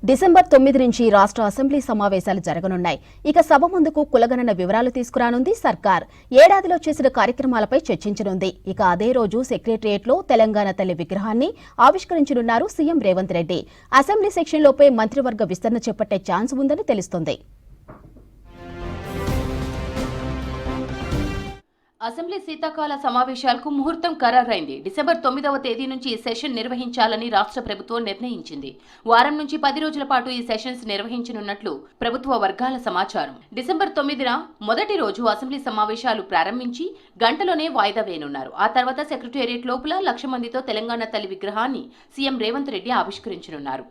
December 9 నుంచి రాష్ట్ర assembly సమావేశాలు జరగనున్నాయి. ఇక సభ ముందుకు కులగణన వివరాలు తీసుకురానుంది సర్కార్. ఏడాదిలో చేసిన కార్యక్రమాలపై చర్చించనుంది. ఇక అదే రోజు సెక్రటేరియట్లో తెలంగాణ తల్లి విగ్రహాన్ని ఆవిష్కరించనున్నారు సీఎం రేవంత్ రెడ్డి. అసెంబ్లీ సెక్షన్లోపై మంత్రివర్గ విస్తరణ చేపట్టే ఛాన్స్ ఉందని తెలుస్తోంది. అసెంబ్లీ శీతాకాల సమావేశాలకు ముహూర్తం ఖరారైంది. డిసెంబర్ 9వ తేదీ నుంచి ఈ సెషన్ నిర్వహించాలని రాష్ట్ర ప్రభుత్వం నిర్ణయించింది. వారం నుంచి 10 రోజుల పాటు ఈ సెషన్స్ నిర్వహించనున్నట్లు ప్రభుత్వ వర్గాల సమాచారం. డిసెంబర్ 9న మొదటి రోజు అసెంబ్లీ సమావేశాలు ప్రారంభించి గంటలోనే వాయిదా వేయనున్నారు. ఆ తర్వాత సెక్రటేరియట్ లోపల 1,00,000 మందితో తెలంగాణ తల్లి విగ్రహాన్ని సీఎం రేవంత్ రెడ్డి ఆవిష్కరించనున్నారు.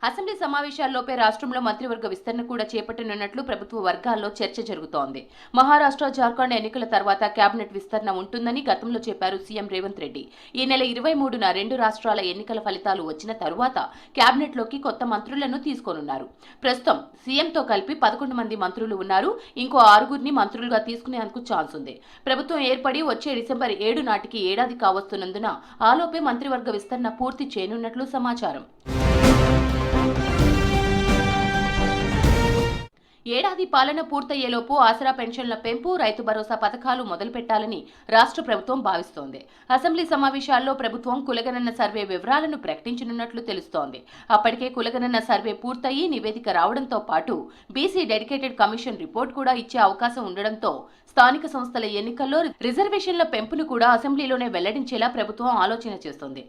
అసెంబ్లీ సమావేశాల్లోపే రాష్ట్రంలో మంత్రివర్గ విస్తరణ కూడా చేపట్టనున్నట్లు ప్రభుత్వ వర్గాల్లో చర్చ జరుగుతోంది. మహారాష్ట్ర, జార్ఖండ్ ఎన్నికల తర్వాత కేబినెట్ విస్తరణ ఉంటుందని గతంలో చెప్పారు సీఎం రేవంత్ రెడ్డి. ఈ నెల 23న 2 రాష్ట్రాల ఎన్నికల ఫలితాలు వచ్చిన తరువాత కేబినెట్లోకి కొత్త మంత్రులను తీసుకోనున్నారు. ప్రస్తుతం సీఎంతో కలిపి 11 మంది మంత్రులు ఉన్నారు. ఇంకో 6గురిని మంత్రులుగా తీసుకునేందుకు ఛాన్స్ ఉంది. ప్రభుత్వం ఏర్పడి వచ్చే డిసెంబర్ 7 నాటికి ఏడాది కావస్తున్నందున ఆలోపే మంత్రివర్గ విస్తరణ పూర్తి చేయనున్నట్లు సమాచారం. ఏడాది పాలన పూర్తయ్యేలోపు ఆసరా పెన్షన్ల పెంపు, రైతు భరోసా పథకాలు మొదలుపెట్టాలని రాష్ట్ర ప్రభుత్వం భావిస్తోంది. అసెంబ్లీ సమావేశాల్లో ప్రభుత్వం కులగణన సర్వే వివరాలను ప్రకటించనున్నట్లు తెలుస్తోంది. అప్పటికే కులగణన సర్వే పూర్తయి నివేదిక రావడంతో పాటు బీసీ డెడికేటెడ్ కమిషన్ రిపోర్ట్ కూడా ఇచ్చే అవకాశం ఉండడంతో స్థానిక సంస్థల ఎన్నికల్లో రిజర్వేషన్ల పెంపును కూడా అసెంబ్లీలోనే వెల్లడించేలా ప్రభుత్వం ఆలోచన చేస్తోంది.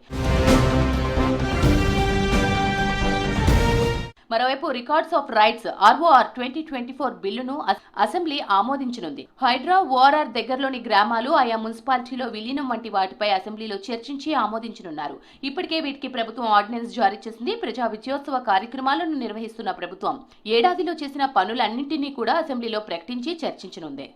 మరోవైపు రికార్డ్స్ ఆఫ్ రైట్స్ ROR 2024 బిల్లును అసెంబ్లీ ఆమోదించనుంది. హైడ్రా, ORR దగ్గరలోని గ్రామాలు ఆయా మున్సిపాలిటీలో విలీనం వంటి వాటిపై అసెంబ్లీలో చర్చించి ఆమోదించనున్నారు. ఇప్పటికే వీటికి ప్రభుత్వం ఆర్డినెన్స్ జారీ చేసింది. ప్రజా విజయోత్సవ కార్యక్రమాలను నిర్వహిస్తున్న ప్రభుత్వం ఏడాదిలో చేసిన పనులన్నింటినీ కూడా అసెంబ్లీలో ప్రకటించి చర్చించనుంది.